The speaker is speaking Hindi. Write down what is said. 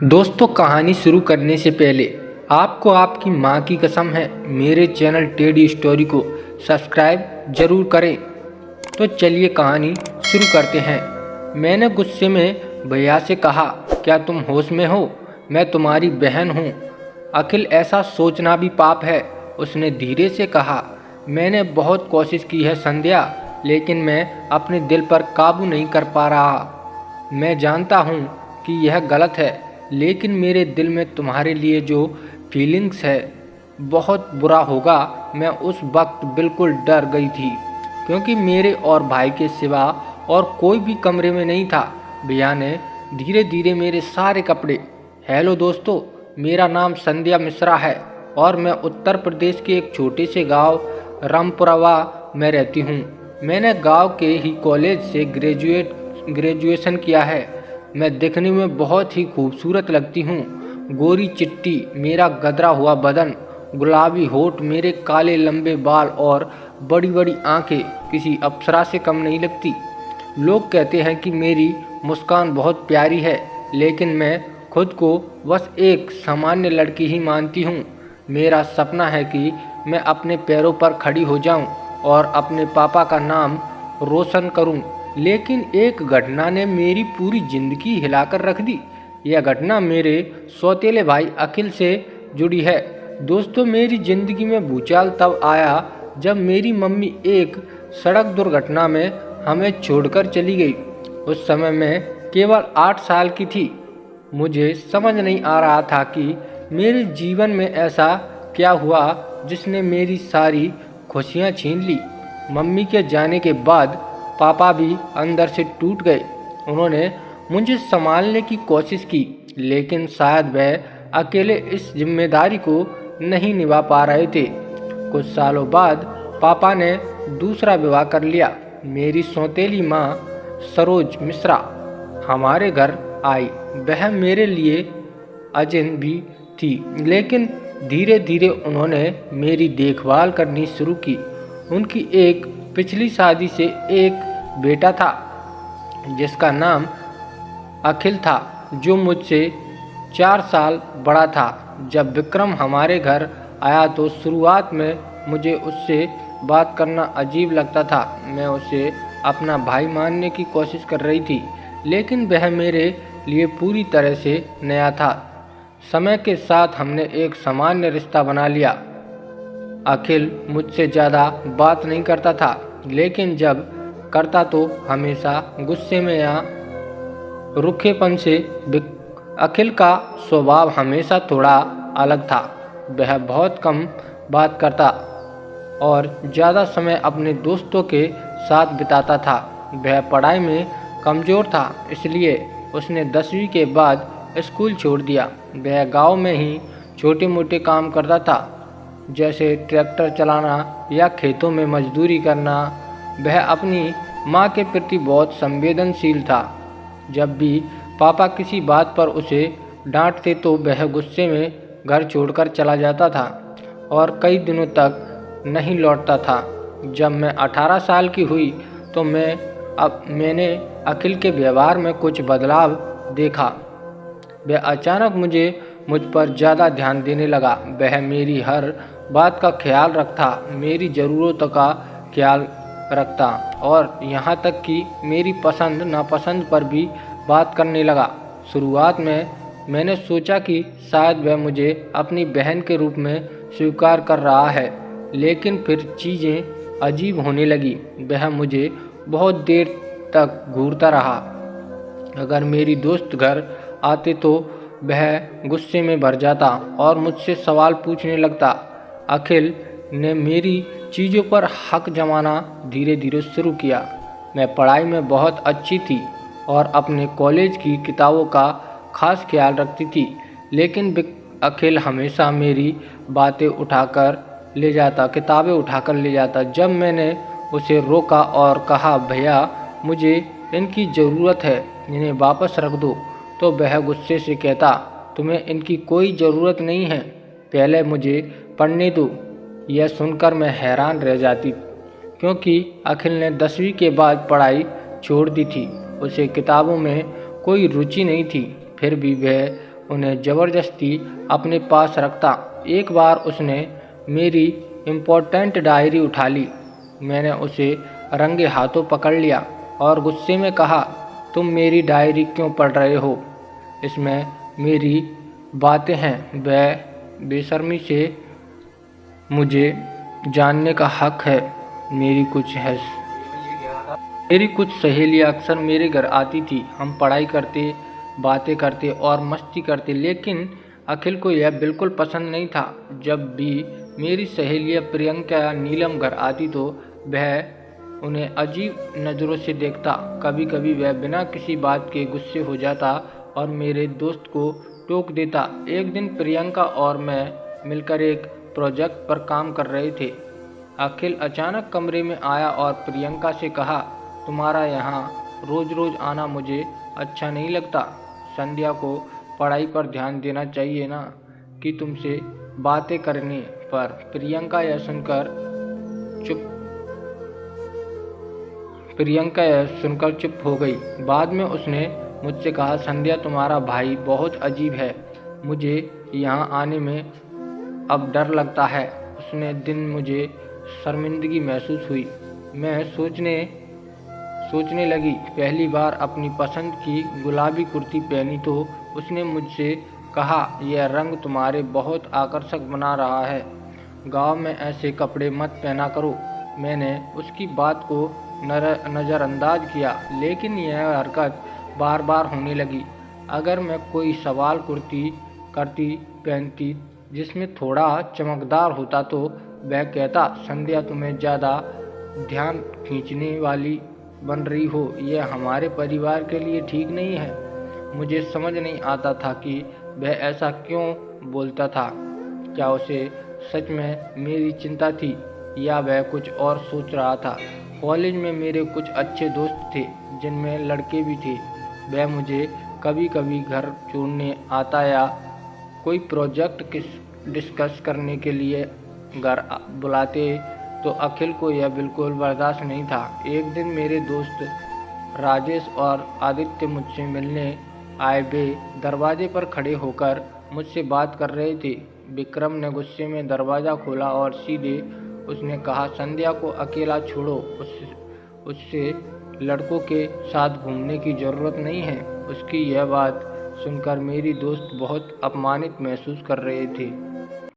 दोस्तों, कहानी शुरू करने से पहले आपको आपकी माँ की कसम है मेरे चैनल टेडी स्टोरी को सब्सक्राइब जरूर करें। तो चलिए कहानी शुरू करते हैं। मैंने गुस्से में भैया से कहा, क्या तुम होश में हो? मैं तुम्हारी बहन हूँ। अखिल, ऐसा सोचना भी पाप है, उसने धीरे से कहा। मैंने बहुत कोशिश की है संध्या, लेकिन मैं अपने दिल पर काबू नहीं कर पा रहा। मैं जानता हूँ कि यह गलत है, लेकिन मेरे दिल में तुम्हारे लिए जो फीलिंग्स है बहुत बुरा होगा। मैं उस वक्त बिल्कुल डर गई थी, क्योंकि मेरे और भाई के सिवा और कोई भी कमरे में नहीं था। भैया ने धीरे धीरे मेरे सारे कपड़े। हेलो दोस्तों, मेरा नाम संध्या मिश्रा है और मैं उत्तर प्रदेश के एक छोटे से गांव रामपुरवा में रहती हूँ। मैंने गांव के ही कॉलेज से ग्रेजुएशन किया है। मैं दिखने में बहुत ही खूबसूरत लगती हूँ। गोरी चिट्टी मेरा गदरा हुआ बदन, गुलाबी होठ, मेरे काले लंबे बाल और बड़ी बड़ी आंखें किसी अप्सरा से कम नहीं लगती। लोग कहते हैं कि मेरी मुस्कान बहुत प्यारी है, लेकिन मैं खुद को बस एक सामान्य लड़की ही मानती हूँ। मेरा सपना है कि मैं अपने पैरों पर खड़ी हो जाऊँ और अपने पापा का नाम रोशन करूँ। लेकिन एक घटना ने मेरी पूरी जिंदगी हिलाकर रख दी। यह घटना मेरे सौतेले भाई अखिल से जुड़ी है। दोस्तों, मेरी जिंदगी में भूचाल तब आया जब मेरी मम्मी एक सड़क दुर्घटना में हमें छोड़कर चली गई। उस समय मैं केवल 8 साल की थी। मुझे समझ नहीं आ रहा था कि मेरे जीवन में ऐसा क्या हुआ जिसने मेरी सारी खुशियाँ छीन ली। मम्मी के जाने के बाद पापा भी अंदर से टूट गए। उन्होंने मुझे संभालने की कोशिश की, लेकिन शायद वह अकेले इस जिम्मेदारी को नहीं निभा पा रहे थे। कुछ सालों बाद पापा ने दूसरा विवाह कर लिया। मेरी सौतेली माँ सरोज मिश्रा हमारे घर आई। वह मेरे लिए अजनबी थी, लेकिन धीरे धीरे उन्होंने मेरी देखभाल करनी शुरू की। उनकी एक पिछली शादी से एक बेटा था जिसका नाम अखिल था, जो मुझसे 4 साल बड़ा था। जब विक्रम हमारे घर आया तो शुरुआत में मुझे उससे बात करना अजीब लगता था। मैं उसे अपना भाई मानने की कोशिश कर रही थी, लेकिन वह मेरे लिए पूरी तरह से नया था। समय के साथ हमने एक सामान्य रिश्ता बना लिया। अखिल मुझसे ज़्यादा बात नहीं करता था, लेकिन जब करता तो हमेशा गुस्से में या रूखेपन से। अखिल का स्वभाव हमेशा थोड़ा अलग था। वह बहुत कम बात करता और ज़्यादा समय अपने दोस्तों के साथ बिताता था। वह पढ़ाई में कमज़ोर था, इसलिए उसने 10वीं के बाद स्कूल छोड़ दिया। वह गांव में ही छोटे मोटे काम करता था, जैसे ट्रैक्टर चलाना या खेतों में मजदूरी करना। वह अपनी माँ के प्रति बहुत संवेदनशील था। जब भी पापा किसी बात पर उसे डांटते तो वह गुस्से में घर छोड़कर चला जाता था और कई दिनों तक नहीं लौटता था। जब मैं 18 साल की हुई तो मैंने अखिल के व्यवहार में कुछ बदलाव देखा। वह अचानक मुझ पर ज़्यादा ध्यान देने लगा। वह मेरी हर बात का ख्याल रखता, मेरी ज़रूरतों का ख्याल रखता और यहाँ तक कि मेरी पसंद नापसंद पर भी बात करने लगा। शुरुआत में मैंने सोचा कि शायद वह मुझे अपनी बहन के रूप में स्वीकार कर रहा है, लेकिन फिर चीज़ें अजीब होने लगी। वह मुझे बहुत देर तक घूरता रहा। अगर मेरी दोस्त घर आते तो वह गुस्से में भर जाता और मुझसे सवाल पूछने लगता। अखिल ने मेरी चीज़ों पर हक जमाना धीरे धीरे शुरू किया। मैं पढ़ाई में बहुत अच्छी थी और अपने कॉलेज की किताबों का खास ख्याल रखती थी, लेकिन अखिल हमेशा मेरी किताबें उठाकर ले जाता। जब मैंने उसे रोका और कहा, भैया मुझे इनकी ज़रूरत है, इन्हें वापस रख दो, तो वह गुस्से से कहता, तुम्हें इनकी कोई ज़रूरत नहीं है, पहले मुझे पढ़ने दो। यह सुनकर मैं हैरान रह जाती, क्योंकि अखिल ने 10वीं के बाद पढ़ाई छोड़ दी थी। उसे किताबों में कोई रुचि नहीं थी, फिर भी वह उन्हें ज़बरदस्ती अपने पास रखता। एक बार उसने मेरी इम्पोर्टेंट डायरी उठा ली। मैंने उसे रंगे हाथों पकड़ लिया और गुस्से में कहा, तुम मेरी डायरी क्यों पढ़ रहे हो? इसमें मेरी बातें हैं। वह बेशर्मी से, मुझे जानने का हक है। मेरी कुछ सहेलियाँ अक्सर मेरे घर आती थी। हम पढ़ाई करते, बातें करते और मस्ती करते, लेकिन अखिल को यह बिल्कुल पसंद नहीं था। जब भी मेरी सहेलियाँ प्रियंका या नीलम घर आती तो वह उन्हें अजीब नज़रों से देखता। कभी कभी वह बिना किसी बात के गुस्से हो जाता और मेरे दोस्त को टोक देता। एक दिन प्रियंका और मैं मिलकर एक प्रोजेक्ट पर काम कर रहे थे। अखिल अचानक कमरे में आया और प्रियंका से कहा, तुम्हारा यहाँ रोज़ रोज़ आना मुझे अच्छा नहीं लगता। संध्या को पढ़ाई पर ध्यान देना चाहिए ना, कि तुमसे बातें करने पर। प्रियंका यह सुनकर चुप हो गई। बाद में उसने मुझसे कहा, संध्या तुम्हारा भाई बहुत अजीब है। मुझे यहाँ आने में अब डर लगता है। उसने दिन मुझे शर्मिंदगी महसूस हुई। मैं सोचने लगी। पहली बार अपनी पसंद की गुलाबी कुर्ती पहनी तो उसने मुझसे कहा, यह रंग तुम्हारे बहुत आकर्षक बना रहा है। गांव में ऐसे कपड़े मत पहना करो। मैंने उसकी बात को नज़रअंदाज किया, लेकिन यह हरकत बार बार होने लगी। अगर मैं कोई सवाल कुर्ती पहनती जिसमें थोड़ा चमकदार होता तो वह कहता, संध्या तुम्हें ज़्यादा ध्यान खींचने वाली बन रही हो। यह हमारे परिवार के लिए ठीक नहीं है। मुझे समझ नहीं आता था कि वह ऐसा क्यों बोलता था। क्या उसे सच में मेरी चिंता थी या वह कुछ और सोच रहा था? कॉलेज में मेरे कुछ अच्छे दोस्त थे जिनमें लड़के भी थे। वह मुझे कभी कभी घर छोड़ने आता या कोई प्रोजेक्ट डिस्कस करने के लिए घर बुलाते तो अखिल को यह बिल्कुल बर्दाश्त नहीं था। एक दिन मेरे दोस्त राजेश और आदित्य मुझसे मिलने आए। वे दरवाजे पर खड़े होकर मुझसे बात कर रहे थे। विक्रम ने गुस्से में दरवाज़ा खोला और सीधे उसने कहा, संध्या को अकेला छोड़ो। उससे लड़कों के साथ घूमने की ज़रूरत नहीं है। उसकी यह बात सुनकर मेरी दोस्त बहुत अपमानित महसूस कर रहे थे।